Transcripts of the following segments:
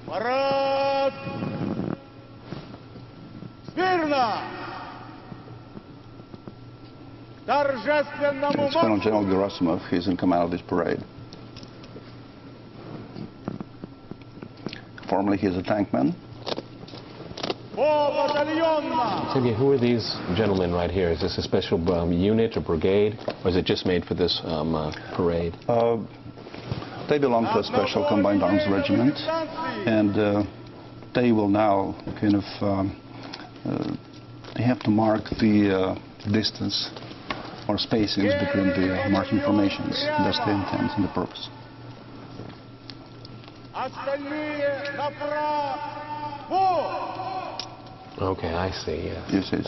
Парад! Смирно! Торжественному It's Colonel General Gerasimov. He's in command of this parade. Formerly, he's a tankman. Sergei, who are these gentlemen right here? Is this a special unit or brigade, or is it just made for this parade? They belong to a special combined arms regiment, and they will now kind of they have to mark the distance or spacings between the marching formations. That's the intent and the purpose. Okay, I see. Yes. Yes.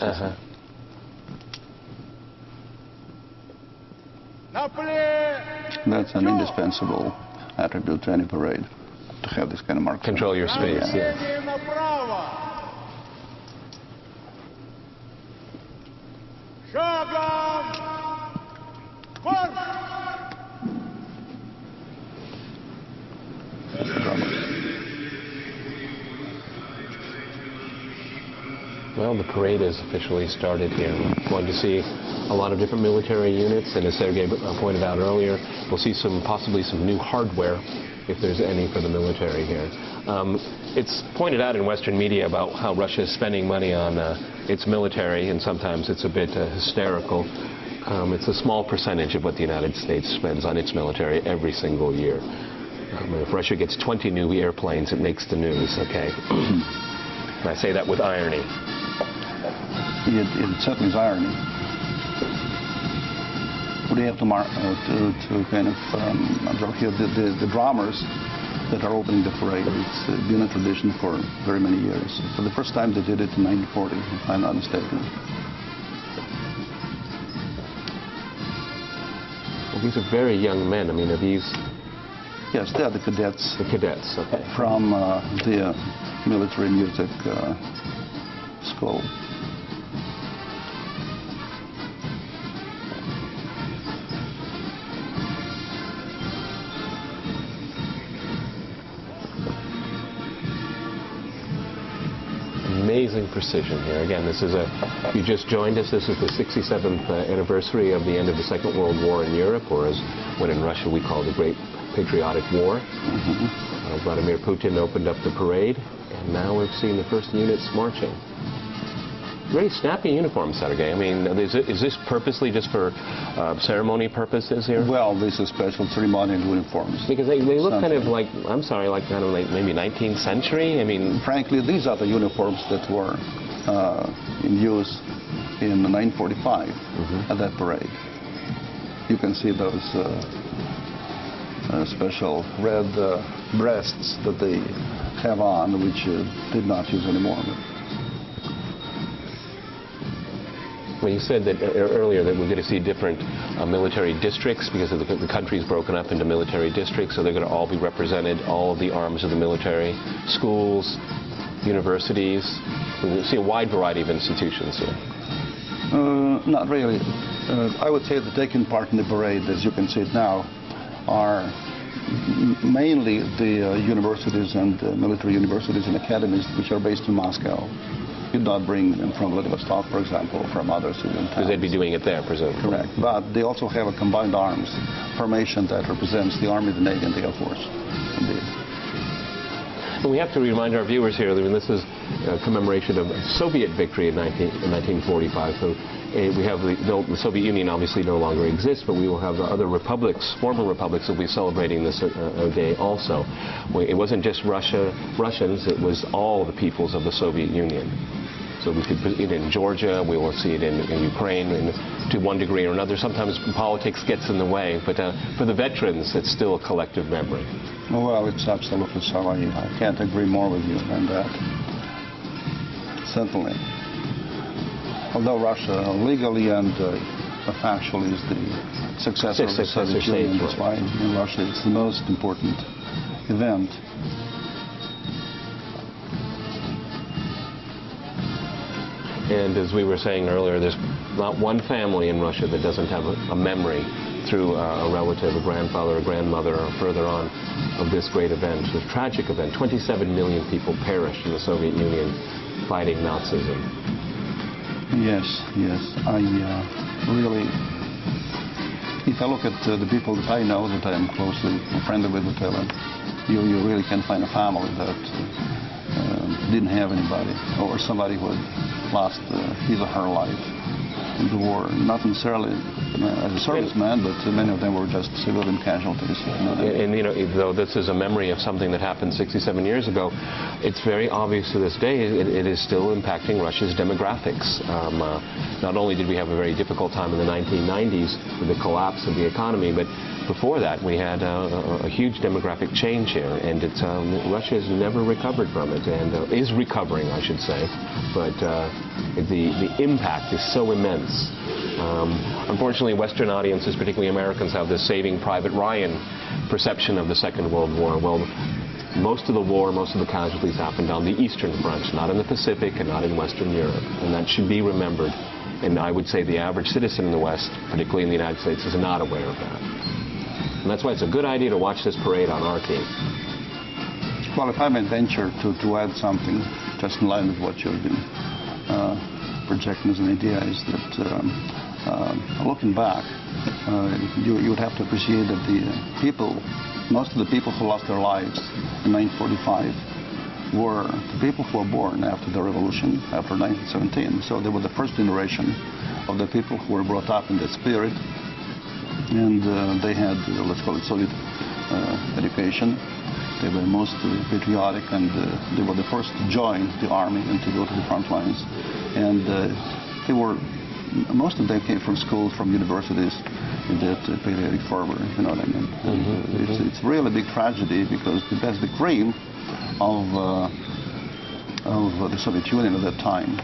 That's an indispensable attribute to any parade, to have this kind of mark. Control your space, yes. Well, the parade has officially started here. We're going to see a lot of different military units, and as Sergei pointed out earlier, we'll see possibly some new hardware, if there's any, for the military here. It's pointed out in Western media about how Russia is spending money on its military, and sometimes it's a bit hysterical. It's a small percentage of what the United States spends on its military every single year. If Russia gets 20 new airplanes, it makes the news, okay? And I say that with irony. It certainly is irony. We have to kind of observe here the drummers that are opening the parade. It's been a tradition for very many years. For the first time they did it in 1940, if I'm not mistaken. Well, these are very young men. I mean, are these... Yes, they are the cadets. The cadets, okay. From the military music school. Amazing precision here. Again, this is you just joined us. This is the 67th anniversary of the end of the Second World War in Europe, or as when in Russia we call the Great Patriotic War. Vladimir Putin opened up the parade, and now we've seen the first units marching. Very snappy uniforms, Sergei. I mean, is this purposely just for ceremony purposes here? Well, this is special ceremonial uniforms. Because they look kind of like, I'm sorry, like kind of like maybe 19th century? I mean... Frankly, these are the uniforms that were in use in 1945 at that parade. You can see those special red breasts that they have on, which did not use anymore. Well, you said that earlier that we're going to see different military districts because of the country's broken up into military districts, so they're going to all be represented, all of the arms of the military, schools, universities. We'll see a wide variety of institutions here. Not really. I would say that taking part in the parade, as you can see it now, are mainly the universities and military universities and academies which are based in Moscow. You'd not bring them from Vladivostok, for example, or from other civilian towns. Because they'd be doing it there, presumably. Correct. But they also have a combined arms formation that represents the Army, the Navy, and the Air Force. Indeed. And we have to remind our viewers here that this is a commemoration of Soviet victory in 1945. So we have the Soviet Union obviously no longer exists, but we will have other republics, former republics, that will be celebrating this day also. It wasn't just Russians, it was all the peoples of the Soviet Union. So we could see it in Georgia, we will see it in Ukraine to one degree or another. Sometimes politics gets in the way, but for the veterans, it's still a collective memory. Well, it's absolutely so. I can't agree more with you than that. Certainly. Although Russia legally and factually is the successor of the Soviet Union, that's why in Russia it's the most important event. And as we were saying earlier, there's not one family in Russia that doesn't have a memory through a relative, a grandfather, a grandmother, or further on, of this great event, a tragic event. 27 million people perished in the Soviet Union fighting Nazism. Yes, yes. I really, if I look at the people that I know, that I am closely friendly with, you really can find a family that didn't have anybody, or somebody who had lost his or her life in the war. Not necessarily as a serviceman, but many of them were just civilian casualties. And you know, though this is a memory of something that happened 67 years ago, it's very obvious to this day it is still impacting Russia's demographics. Not only did we have a very difficult time in the 1990s with the collapse of the economy, but before that we had a huge demographic change here, and Russia has never recovered from it, and is recovering, I should say, but the impact is so immense. Unfortunately, Western audiences, particularly Americans, have this Saving Private Ryan perception of the Second World War. Well, most of the war, most of the casualties happened on the Eastern Front, not in the Pacific and not in Western Europe, and that should be remembered. And I would say the average citizen in the West, particularly in the United States, is not aware of that. And that's why it's a good idea to watch this parade on our team. Well, if I may venture to add something, just in line with what you've been projecting as an idea, is that looking back, you would have to appreciate that the people, most of the people who lost their lives in 1945 were the people who were born after the revolution, after 1917. So they were the first generation of the people who were brought up in that spirit, and they had, let's call it Soviet education. They were most patriotic, and they were the first to join the army and to go to the front lines. And they were, most of them came from schools, from universities, in that patriotic fervor, you know what I mean? It's really a big tragedy, because that's the cream of the Soviet Union at that time,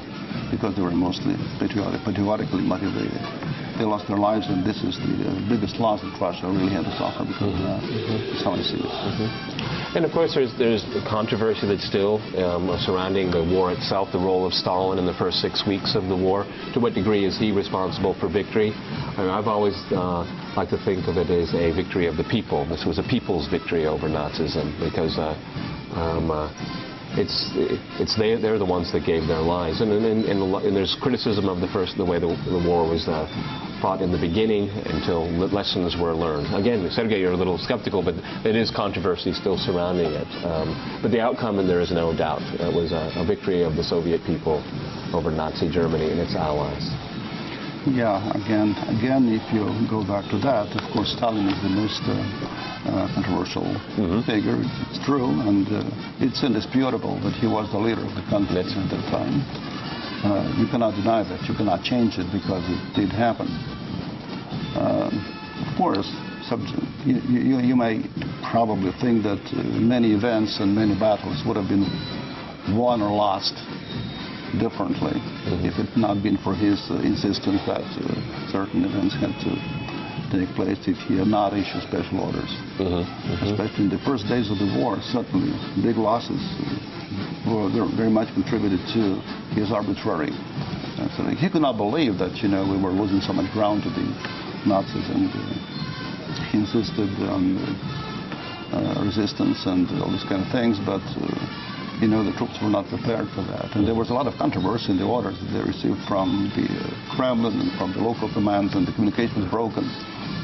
because they were mostly patriotically motivated. They lost their lives, and this is the biggest loss that Russia really had to suffer because of that. That's how I see it. And of course, there's controversy that's still surrounding the war itself, the role of Stalin in the first 6 weeks of the war. To what degree is he responsible for victory? I mean, I've always liked to think of it as a victory of the people. This was a people's victory over Nazism, because they're the ones that gave their lives, and there's criticism of the way the war was fought in the beginning until lessons were learned. Again, Sergei, you're a little skeptical, but there is controversy still surrounding it. But the outcome, and there is no doubt, was a victory of the Soviet people over Nazi Germany and its allies. Yeah, again, if you go back to that, of course, Stalin is the most controversial figure. It's true, and it's indisputable that he was the leader of the country at that time. You cannot deny that. You cannot change it, because it did happen. Of course, you may probably think that many events and many battles would have been won or lost differently if it had not been for his insistence that certain events had to take place, if he had not issued special orders. Especially in the first days of the war, certainly big losses were very much contributed to his arbitrary. So he could not believe that, you know, we were losing so much ground to the Nazis, and he insisted on resistance and all these kind of things, but you know, the troops were not prepared for that. And there was a lot of controversy in the orders that they received from the Kremlin and from the local command, and the communication was broken.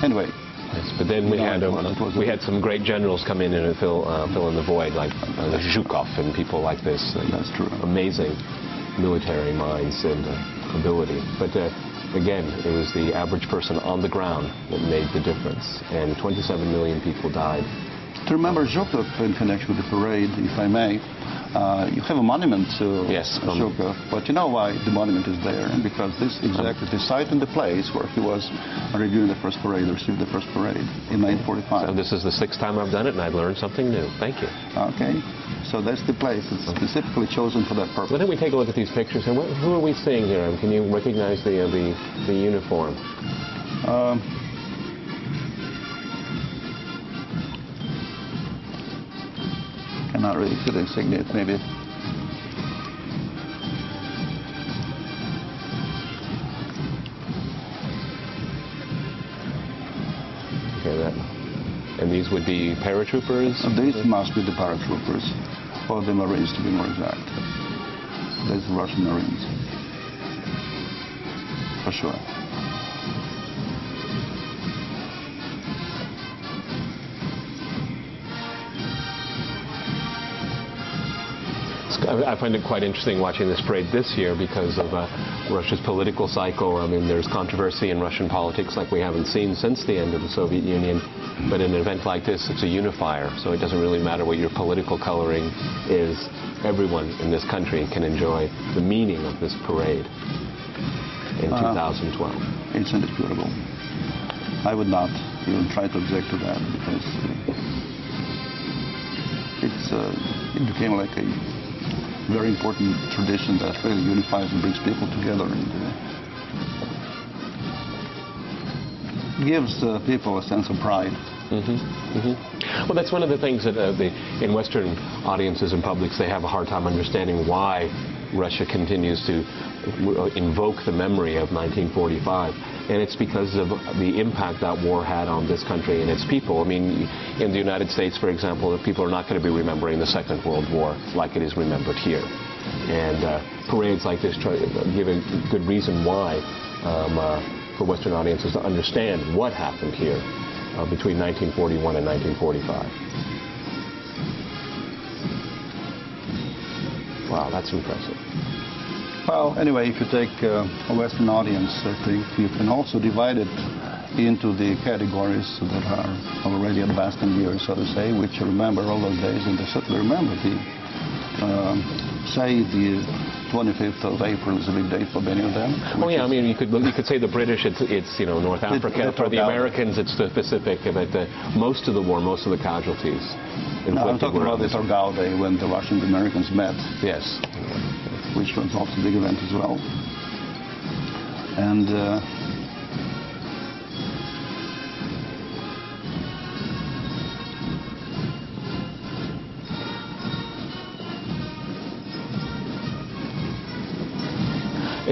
Anyway. Yes, but then we had some great generals come in and fill in the void, like Zhukov and people like this. That's true. Amazing military minds and ability. But again, it was the average person on the ground that made the difference. And 27 million people died. To remember Zhukov in connection with the parade, if I may, you have a monument to Zhukov, but you know why the monument is there? And because this is exactly the site and the place where he was reviewing the first parade, received the first parade in 1945. So this is the 6th time I've done it, and I've learned something new. Thank you. Okay, so that's the place. It's specifically chosen for that purpose. Why don't we take a look at these pictures? And who are we seeing here? Can you recognize the uniform? Not really see the insignia, maybe. Okay, and these would be paratroopers? These must be the paratroopers, or the Marines to be more exact. These are Russian Marines, for sure. I find it quite interesting watching this parade this year because of Russia's political cycle. I mean, there's controversy in Russian politics like we haven't seen since the end of the Soviet Union. But in an event like this, it's a unifier, so it doesn't really matter what your political coloring is. Everyone in this country can enjoy the meaning of this parade in 2012. It's indisputable. I would not even try to object to that because it became like a very important tradition that really unifies and brings people together and gives people a sense of pride. Well, that's one of the things that in Western audiences and publics, they have a hard time understanding why Russia continues to invoke the memory of 1945. And it's because of the impact that war had on this country and its people. I mean, in the United States, for example, people are not going to be remembering the Second World War like it is remembered here. And parades like this give a good reason why for Western audiences to understand what happened here between 1941 and 1945. Wow, that's impressive. Well, anyway, if you take a Western audience, I think you can also divide it into the categories that are already advanced in years, so to say, which remember all those days, and they certainly remember say the 25th of April is a big date for many of them. Oh yeah, I mean, you could say the British, it's North Africa. For the Americans, it's the Pacific. But most of the war, most of the casualties. No, I'm talking about the Torgau Day when the Russians and Americans met. Yes. Which was also a big event as well. And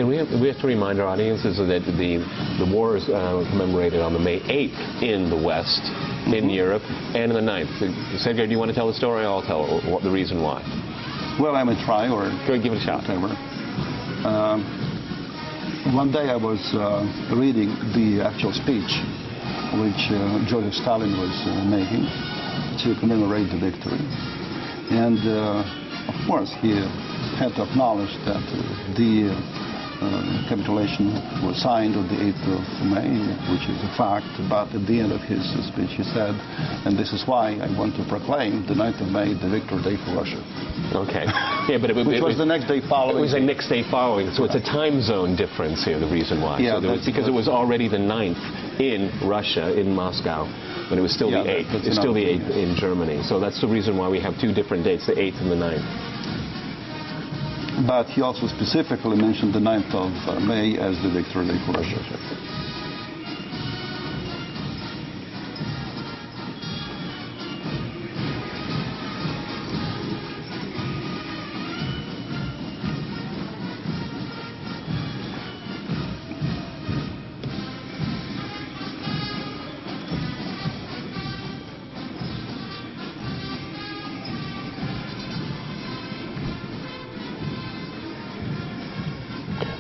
we have to remind our audiences that the war is commemorated on the May 8th in the West, in Europe, and in the 9th. Sergei, do you want to tell the story? I'll tell the reason why. Well, I may try, or go give it a shot. Whatever. One day I was reading the actual speech which Joseph Stalin was making to commemorate the victory. And of course, he had to acknowledge that the capitulation was signed on the 8th of May, which is a fact, but at the end of his speech he said, and this is why I want to proclaim the 9th of May the victory day for Russia. Okay. Yeah, but which was the next day following. It was the next day following, so it's a time zone difference here, the reason why. Yeah, so because it was already the 9th in Russia, in Moscow, but it was still the 8th. It's still the 8th in Germany. So that's the reason why we have two different dates, the 8th and the 9th. But he also specifically mentioned the 9th of May as the victory day for Russia.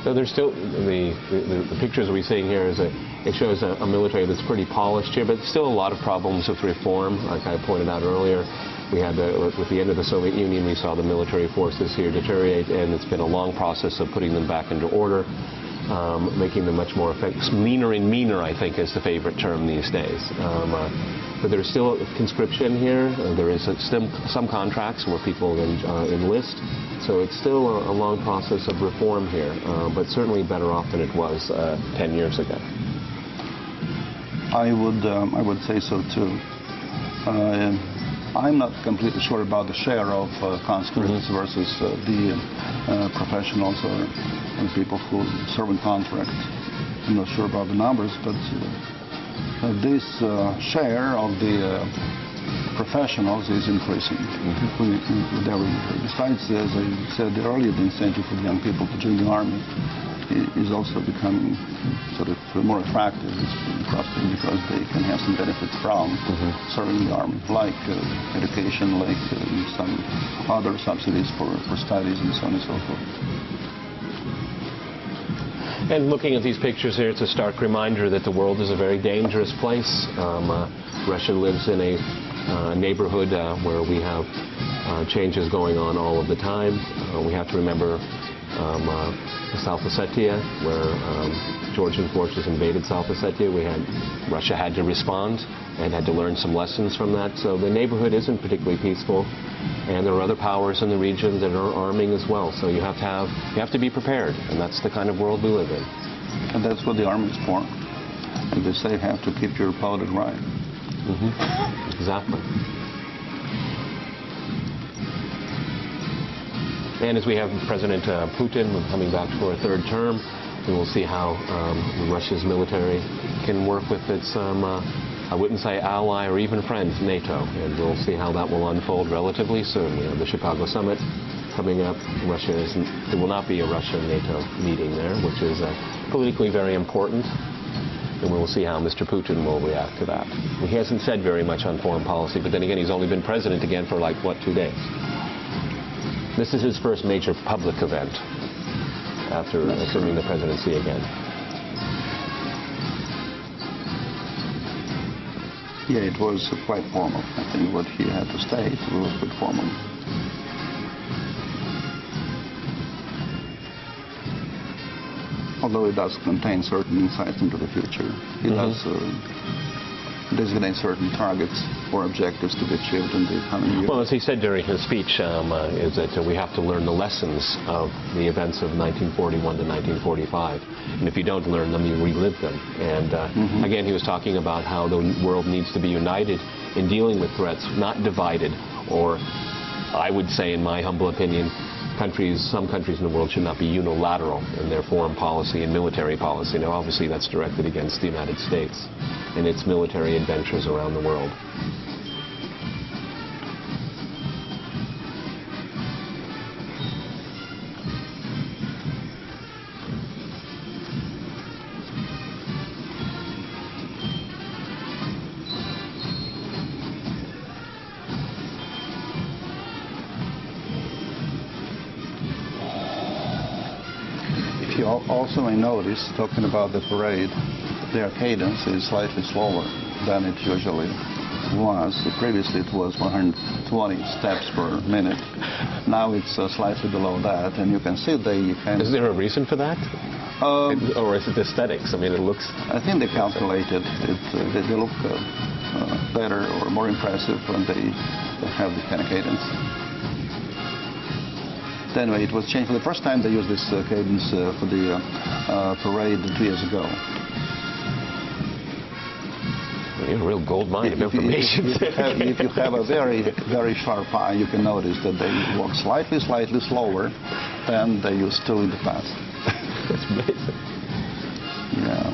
So there's still the pictures we're seeing here it shows a military that's pretty polished here, but still a lot of problems with reform, like I pointed out earlier. We had with the end of the Soviet Union, we saw the military forces here deteriorate, and it's been a long process of putting them back into order, making them much more effective. Leaner and meaner, I think, is the favorite term these days. But there's still conscription here. There is some contracts where people enlist. So it's still a long process of reform here, but certainly better off than it was 10 years ago. I would say so too. I'm not completely sure about the share of conscripts versus the professionals or people who serve in contract. I'm not sure about the numbers, but this share of the professionals is increasing with every year. Besides, as I said earlier, the incentive for young people to join the army. is also becoming sort of more attractive because they can have some benefit from serving the army, like education, like some other subsidies for studies and so on and so forth. And looking at these pictures here, it's a stark reminder that the world is a very dangerous place. Russia lives in a neighborhood where we have changes going on all of the time. We have to remember South Ossetia, where Georgian forces invaded South Ossetia. Russia had to respond and had to learn some lessons from that. So the neighborhood isn't particularly peaceful, and there are other powers in the region that are arming as well. So you have to be prepared, and that's the kind of world we live in. And that's what the army is for. And they say you have to keep your powder dry. Exactly. And as we have President Putin coming back for a third term, we will see how Russia's military can work with its, I wouldn't say ally or even friend, NATO. And we'll see how that will unfold relatively soon. We have the Chicago summit coming up. There will not be a Russia-NATO meeting there, which is politically very important. And we will see how Mr. Putin will react to that. He hasn't said very much on foreign policy, but then again, he's only been president again for 2 days. This is his first major public event after assuming the presidency again. Yeah, it was quite formal. I think what he had to state was quite formal. Although it does contain certain insights into the future, it does designate certain targets or objectives to be achieved in the coming years. Well, as he said during his speech, is that we have to learn the lessons of the events of 1941 to 1945. And if you don't learn them, you relive them. And again, he was talking about how the world needs to be united in dealing with threats, not divided, or I would say, in my humble opinion, some countries in the world should not be unilateral in their foreign policy and military policy. Now, obviously, that's directed against the United States and its military adventures around the world. You also may notice, talking about the parade, their cadence is slightly slower than it usually was. Previously it was 120 steps per minute. Now it's slightly below that, and you can see they kind of... Is there a reason for that? Or is it aesthetics? I mean, it looks... I think they calculated it. They look better or more impressive when they have this kind of cadence. Anyway, it was changed. For the first time, they used this cadence for the parade 2 years ago. You're a real gold mine of information. If you have a very, very sharp eye, you can notice that they walk slightly slower than they used to in the past. That's amazing. Yeah.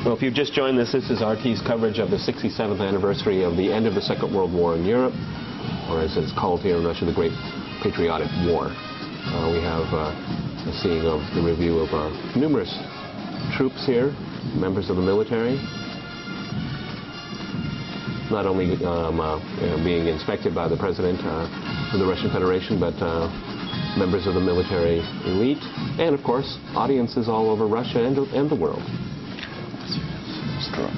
Well, if you've just joined us, this is RT's coverage of the 67th anniversary of the end of the Second World War in Europe, or as it's called here in Russia, the Great Patriotic War. We have a seeing of the review of numerous troops here, members of the military, not only being inspected by the President of the Russian Federation, but members of the military elite, and of course, audiences all over Russia and the world. That's true.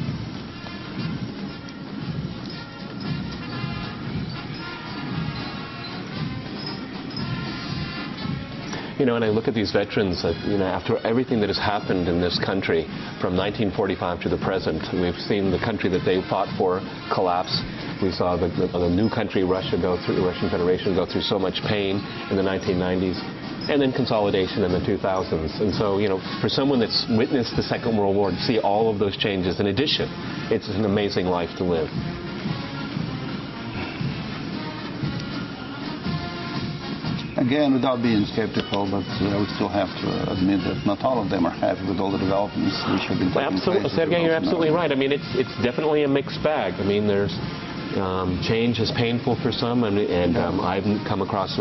You know, and I look at these veterans, after everything that has happened in this country from 1945 to the present, we've seen the country that they fought for collapse. We saw the new country, Russia, the Russian Federation, go through so much pain in the 1990s, and then consolidation in the 2000s. And so, for someone that's witnessed the Second World War, to see all of those changes, in addition, it's an amazing life to live. Again, without being skeptical, but I would still have to admit that not all of them are happy with all the developments which have been taking place. Sergei, you're absolutely right. I mean, it's definitely a mixed bag. I mean, there's change is painful for some, and I've come across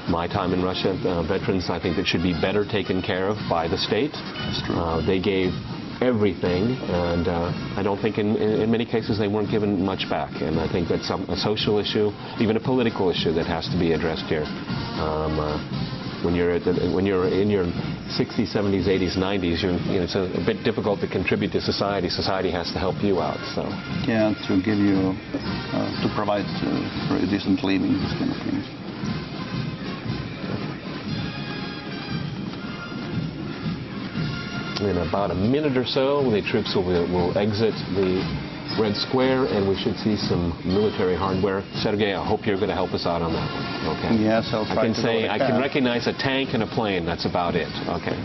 my time in Russia, veterans, I think, that should be better taken care of by the state. That's true. They gave everything, and I don't think in many cases they weren't given much back. And I think that's a social issue, even a political issue that has to be addressed here. When you're in your 60s, 70s, 80s, 90s, it's a bit difficult to contribute to society. Society has to help you out. So yeah, to give you to provide for a decent living, these kind of things. In about a minute or so, the troops will exit the Red Square, and we should see some military hardware. Sergei, I hope you're going to help us out on that one. Okay. Yes, I'll try to say I can recognize a tank and a plane. That's about it. Okay.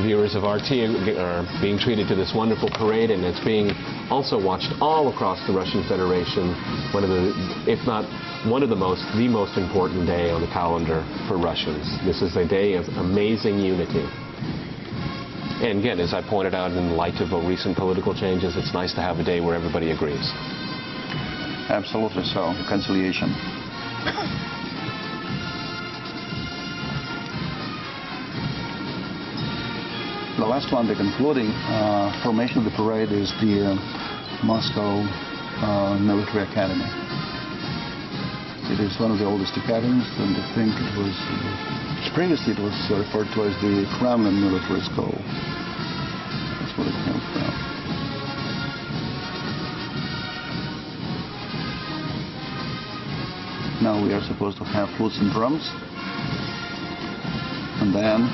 Viewers of RT are being treated to this wonderful parade, and it's being also watched all across the Russian Federation. One of the, if not one of the most important day on the calendar for Russians. This is a day of amazing unity. And again, as I pointed out, in light of recent political changes, it's nice to have a day where everybody agrees. Absolutely so. Conciliation. The last one, the concluding formation of the parade, is the Moscow Military Academy. It is one of the oldest academies, and I think it was, previously it was referred to as the Kremlin Military School. That's what it came from. Now we are supposed to have flutes and drums, and then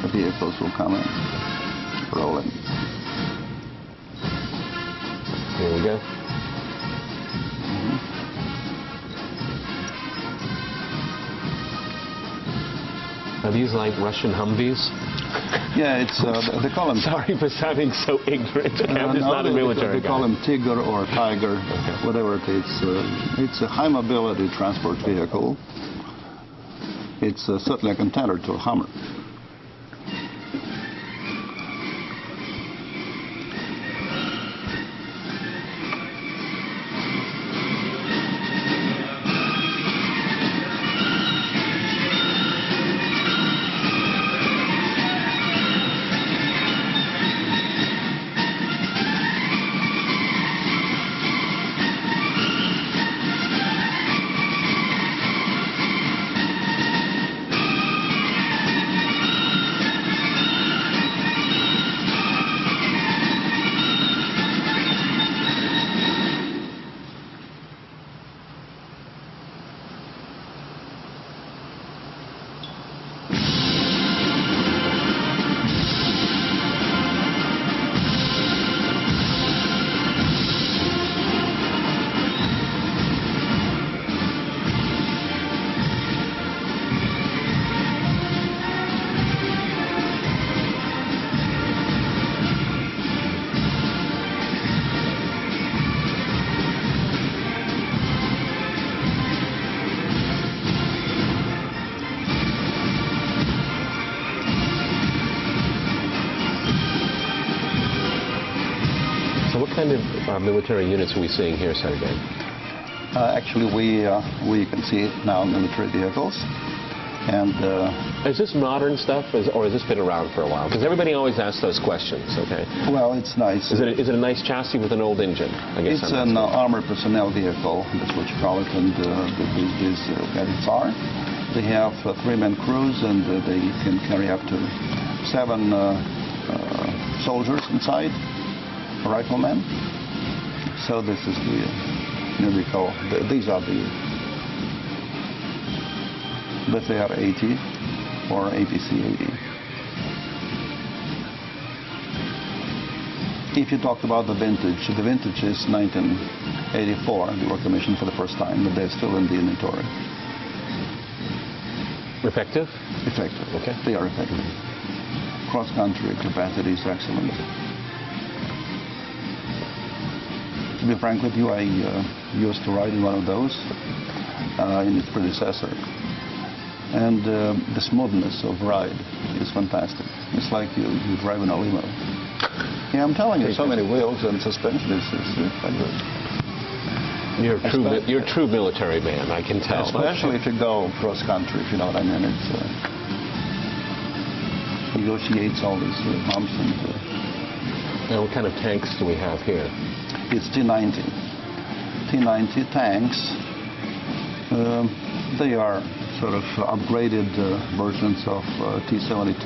the vehicles will come in, rolling. Here we go. Are these like Russian Humvees? Yeah, it's they call them. Sorry for sounding so ignorant. I'm just not a military They call them Tiger or Tiger, okay. Whatever it is. It's a high mobility transport vehicle. It's certainly a contender to a Hummer. What kind of military units are we seeing here, Sergei? Actually, we can see now military vehicles, and is this modern stuff, or has this been around for a while? Because everybody always asks those questions. Okay. Well, it's nice. Is it a nice chassis with an old engine? I guess it's an armored personnel vehicle. That's what you call it, and these gadgets are. They have 3-man crews, and they can carry up to 7 soldiers inside. Riflemen. So this is the vehicle. These are the BFR-80 or APC-80. If you talk about the vintage is 1984. They were commissioned for the first time, but they're still in the inventory. Effective? Effective. Okay. They are effective. Cross-country capacity is excellent. To be frank with you, I used to ride in one of those in its predecessor. And the smoothness of ride is fantastic. It's like you driving a limo. Yeah, I'm telling you, so many wheels and suspension is quite good. You're a true military man, I can tell. Especially if you go cross country, if you know what I mean. It's negotiates all these bumps and. Now, what kind of tanks do we have here? It's T-90. T-90 tanks. They are sort of upgraded versions of T-72,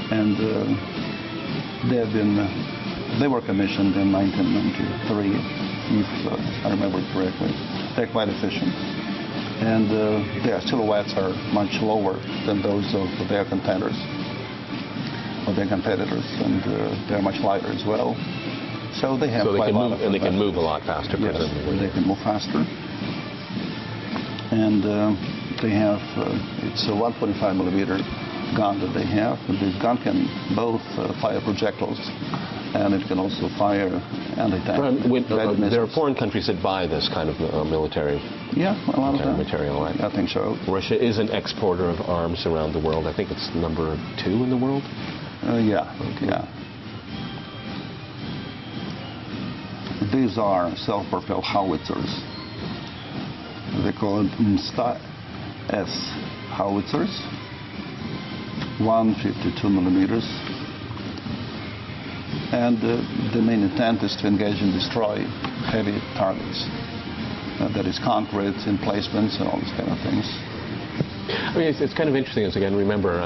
and they were commissioned in 1993, if I remember correctly. They're quite efficient, and their silhouettes are much lower than those of their competitors, and they're much lighter as well. So they have quite a lot of. And they can move a lot faster, yes, presumably. They can move faster. And they have, it's a 1.5 millimeter gun that they have. And this gun can both fire projectiles, and it can also fire anti-tank. There are foreign countries that buy this kind of military a lot of them. material, right? I think so. Russia is an exporter of arms around the world. I think it's number 2 in the world. Yeah. These are self-propelled howitzers. They call it S howitzers, 152 millimeters. And the main intent is to engage and destroy heavy targets. That is concrete emplacements and all these kind of things. I mean, it's kind of interesting. As again, remember,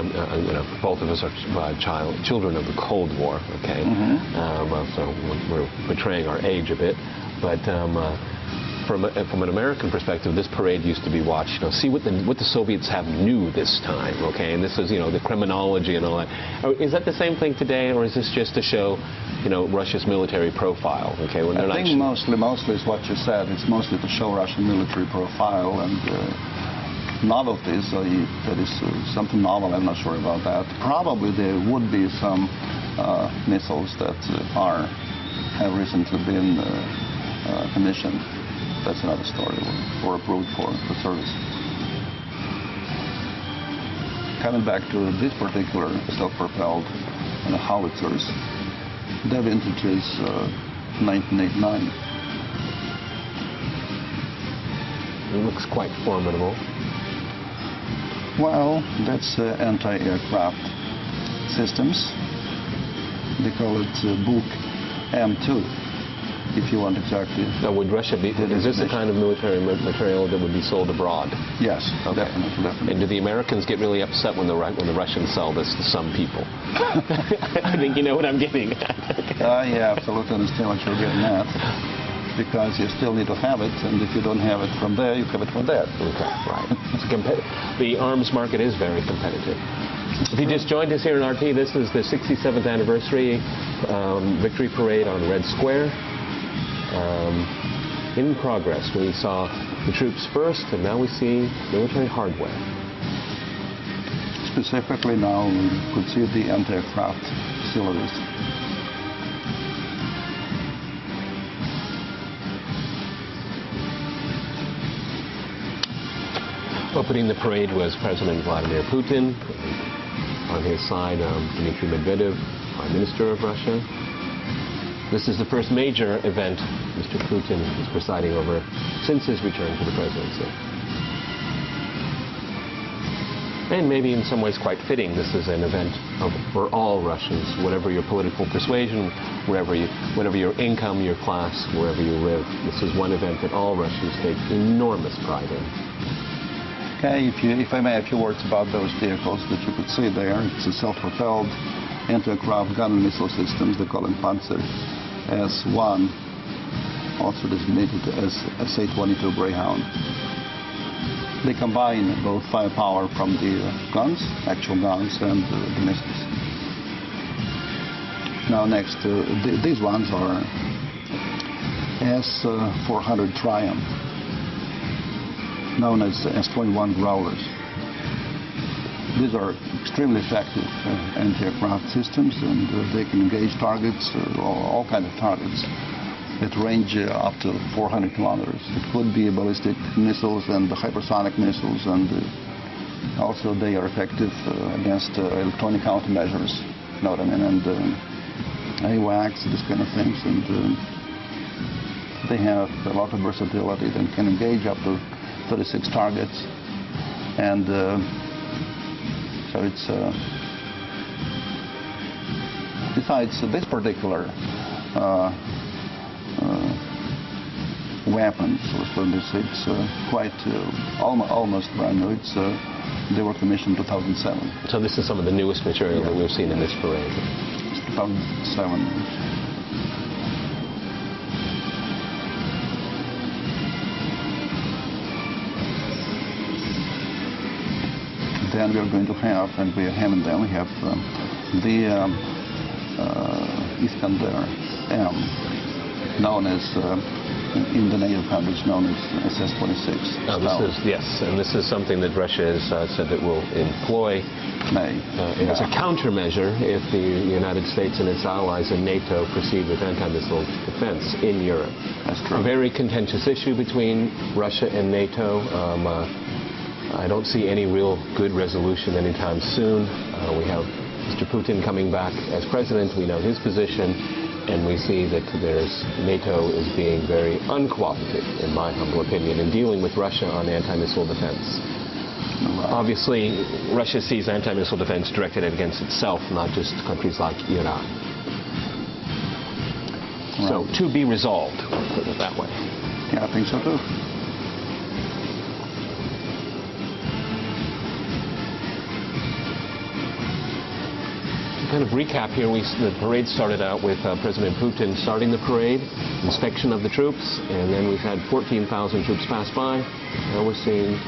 both of us are children of the Cold War. Okay, so we're betraying our age a bit. But from an American perspective, this parade used to be watched. See what the Soviets have new this time. Okay, and this is the criminology and all that. Is that the same thing today, or is this just to show Russia's military profile? Okay, when they're I think mostly is what you said. It's mostly to show Russian military profile and. Novelties, that is something novel, I'm not sure about that. Probably there would be some missiles that have recently been commissioned. That's another story, or approved for service. Coming back to this particular self-propelled howitzers, their vintage is 1989. It looks quite formidable. Well, that's anti-aircraft systems. They call it Buk M2, if you want exactly. Now, would Russia be? Is this the kind of military material that would be sold abroad? Yes, okay. Definitely. And do the Americans get really upset when the Russians sell this to some people? I think you know what I'm getting at. Yeah, absolutely understand what you're getting at. Because you still need to have it, and if you don't have it from there, you have it from there. Okay, right. The arms market is very competitive. If you just joined us here in RT, this is the 67th anniversary victory parade on Red Square. In progress, we saw the troops first, and now we see military hardware. Specifically now, we could see the anti-aircraft facilities. Opening the parade was President Vladimir Putin. On his side, Dmitry Medvedev, Prime Minister of Russia. This is the first major event Mr. Putin is presiding over since his return to the presidency. And maybe in some ways quite fitting, this is an event for all Russians, whatever your political persuasion, whatever your income, your class, wherever you live. This is one event that all Russians take enormous pride in. Okay, if I may, a few words about those vehicles that you could see there. It's a self-propelled anti-aircraft gun and missile systems. They call them Panzer S1, also designated as SA-22 Greyhound. They combine both firepower from the guns, actual guns, and the missiles. Now next, these ones are S-400 Triumph, known as S-21 Growlers. These are extremely effective anti-aircraft systems, and they can engage targets, all kinds of targets, that range up to 400 kilometers. It could be ballistic missiles and the hypersonic missiles and Also, they are effective against electronic countermeasures, you know what I mean, and AWACS, these kind of things, and they have a lot of versatility. They can engage up to 36 targets, and so it's besides this particular weapons, it's quite almost brand new. They were commissioned in 2007. So this is some of the newest material that we've seen in this parade. It's 2007. Then we are going to have, and we are having them, we have the Iskander M, known as in the NATO countries known as SS-26. And this is something that Russia has said it will employ as a countermeasure if the United States and its allies and NATO proceed with anti-missile defense in Europe. That's true. A very contentious issue between Russia and NATO. I don't see any real good resolution anytime soon. We have Mr. Putin coming back as president. We know his position. And we see that NATO is being very uncooperative, in my humble opinion, in dealing with Russia on anti-missile defense. Obviously, Russia sees anti-missile defense directed against itself, not just countries like Iran. Right. So, to be resolved, put it that way. Yeah, I think so too. Kind of recap here, the parade started out with President Putin starting the parade, inspection of the troops, and then we've had 14,000 troops pass by. Now we're seeing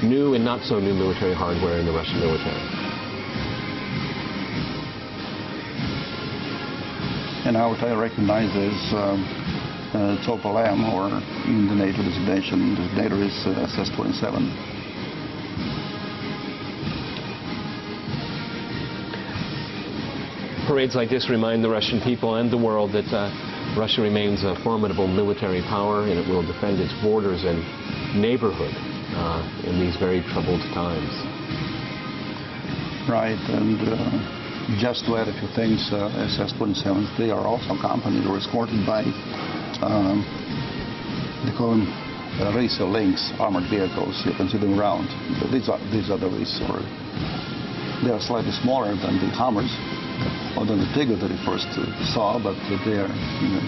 new and not so new military hardware in the Russian military. And now what I recognize is Topol M, or in the NATO designation, the NATO is SS-27. Parades like this remind the Russian people and the world that Russia remains a formidable military power, and it will defend its borders and neighborhood in these very troubled times. Right, and just to add a few things, SS-27s, they are also accompanied or escorted by, they call them racer links, armored vehicles. You can see them around. These are the racer. They are slightly smaller than the Hummers, or than the Tigger that we first saw, but they are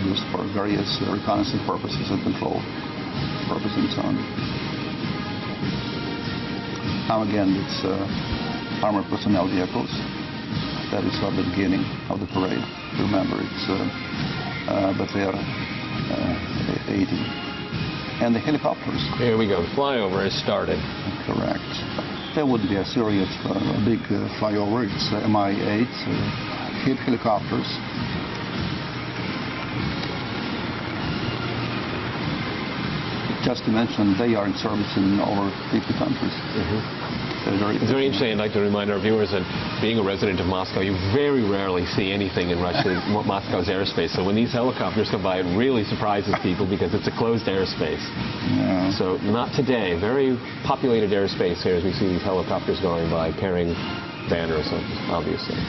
used for various reconnaissance purposes and control purposes and so on. Now again, it's armored personnel vehicles. That is at the beginning of the parade. Remember, it's but they are 80. And the helicopters. Here we go. The flyover has started. Correct. There wouldn't be a serious big flyover. It's Mi-8 hit helicopters. Just to mention, they are in service in over 50 countries. It's very interesting. I'd like to remind our viewers that being a resident of Moscow, you very rarely see anything in Russia, Moscow's airspace. So when these helicopters come by, it really surprises people because it's a closed airspace. Yeah. So not today. Very populated airspace here as we see these helicopters going by carrying banners, obviously.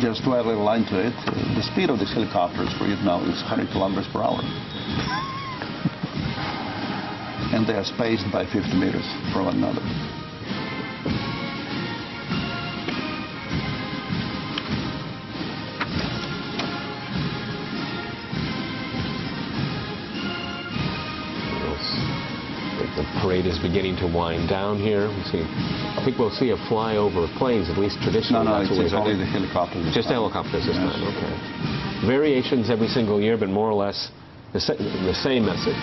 Just to add a little line to it, the speed of these helicopters for you now is 100 kilometers per hour. And they are spaced by 50 meters from one another. The parade is beginning to wind down here. I think we'll see a flyover of planes, at least traditionally. No, it's only the helicopters. Just helicopters this time, okay. Variations every single year, but more or less the same message.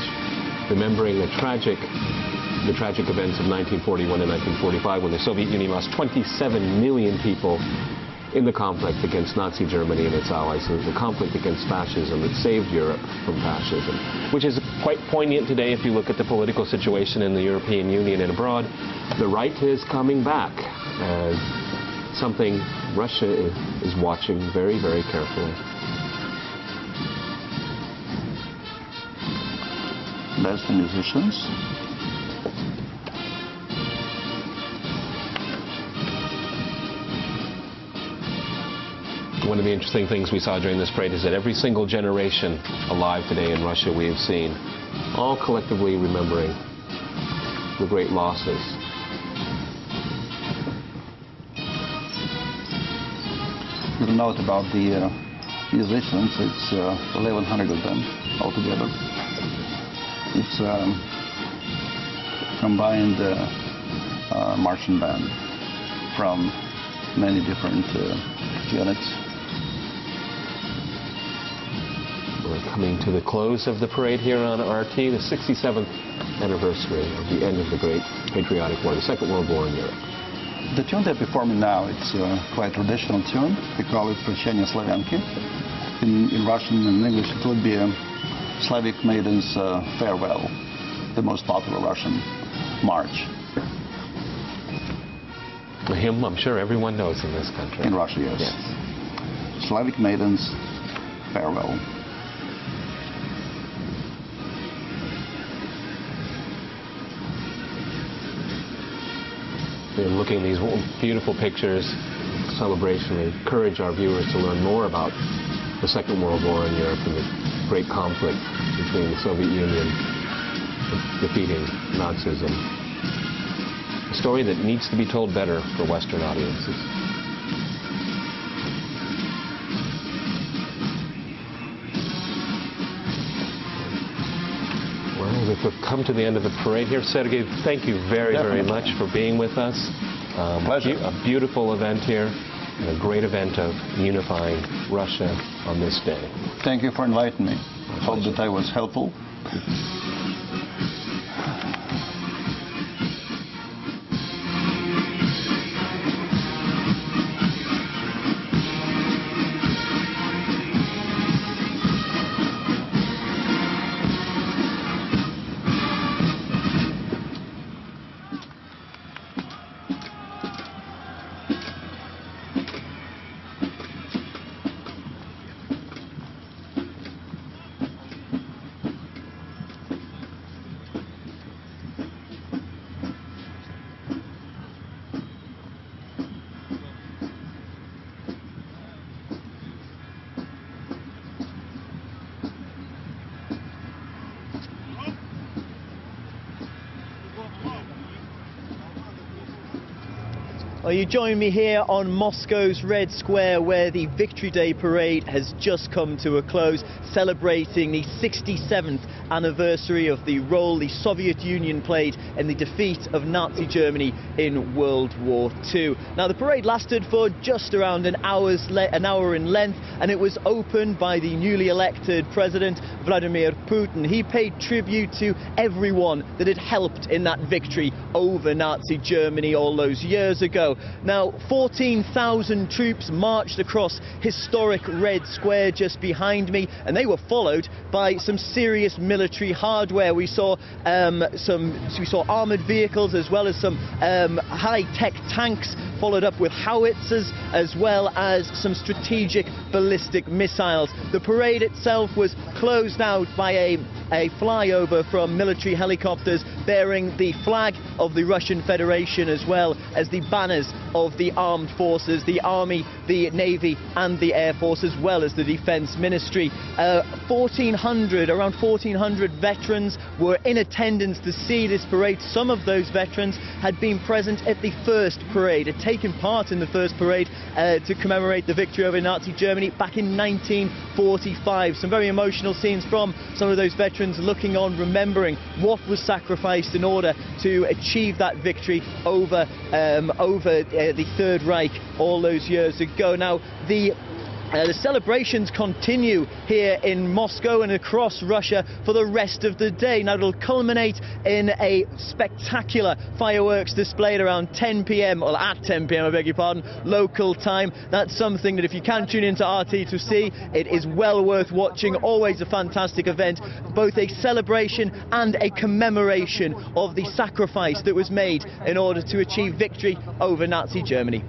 Remembering the tragic events of 1941 and 1945 when the Soviet Union lost 27 million people in the conflict against Nazi Germany and its allies, the conflict against fascism that saved Europe from fascism, which is quite poignant today if you look at the political situation in the European Union and abroad. The right is coming back, something Russia is watching very, very carefully. best musicians. One of the interesting things we saw during this parade is that every single generation alive today in Russia we have seen, all collectively remembering the great losses. Little note about the musicians, it's 1,100 of them altogether. It's combined marching band from many different units. We're coming to the close of the parade here on RT, the 67th anniversary of the end of the Great Patriotic War, the Second World War in Europe. The tune they're performing now, it's a quite traditional tune. We call it Прощение Славянки. In Russian and English it would be a Slavic Maiden's Farewell, the most popular Russian march. A hymn I'm sure everyone knows in this country. In Russia, yes. Slavic Maiden's Farewell. We're looking at these beautiful pictures, celebration. We encourage our viewers to learn more about the Second World War in Europe and the great conflict between the Soviet Union defeating Nazism. A story that needs to be told better for Western audiences. Well, we've come to the end of the parade here. Sergei, thank you very much for being with us. Pleasure. A beautiful event here, and a great event of unifying Russia on this day. Thank you for inviting me. Hope that I was helpful. Well, you join me here on Moscow's Red Square, where the Victory Day parade has just come to a close, celebrating the 67th anniversary of the role the Soviet Union played in the defeat of Nazi Germany in World War II. Now, the parade lasted for just around an hour in length, and it was opened by the newly elected President Vladimir Putin. He paid tribute to everyone that had helped in that victory over Nazi Germany all those years ago. Now, 14,000 troops marched across historic Red Square just behind me, and they were followed by some serious military hardware. We saw armoured vehicles, as well as some high-tech tanks, followed up with howitzers, as well as some strategic ballistic missiles. The parade itself was closed out by a flyover from military helicopters bearing the flag of the Russian Federation, as well as the banners of the armed forces, the Army, the Navy and the Air Force, as well as the Defence Ministry. Around 1,400 veterans were in attendance to see this parade. Some of those veterans had been present at the first parade, had taken part in the first parade to commemorate the victory over Nazi Germany back in 1945. Some very emotional scenes from some of those veterans looking on, remembering what was sacrificed in order to achieve that victory over the Third Reich all those years ago. Now, the celebrations continue here in Moscow and across Russia for the rest of the day. Now, it'll culminate in a spectacular fireworks display at around 10 p.m, or at 10 p.m, I beg your pardon, local time. That's something that if you can tune into RT to see, it is well worth watching. Always a fantastic event, both a celebration and a commemoration of the sacrifice that was made in order to achieve victory over Nazi Germany.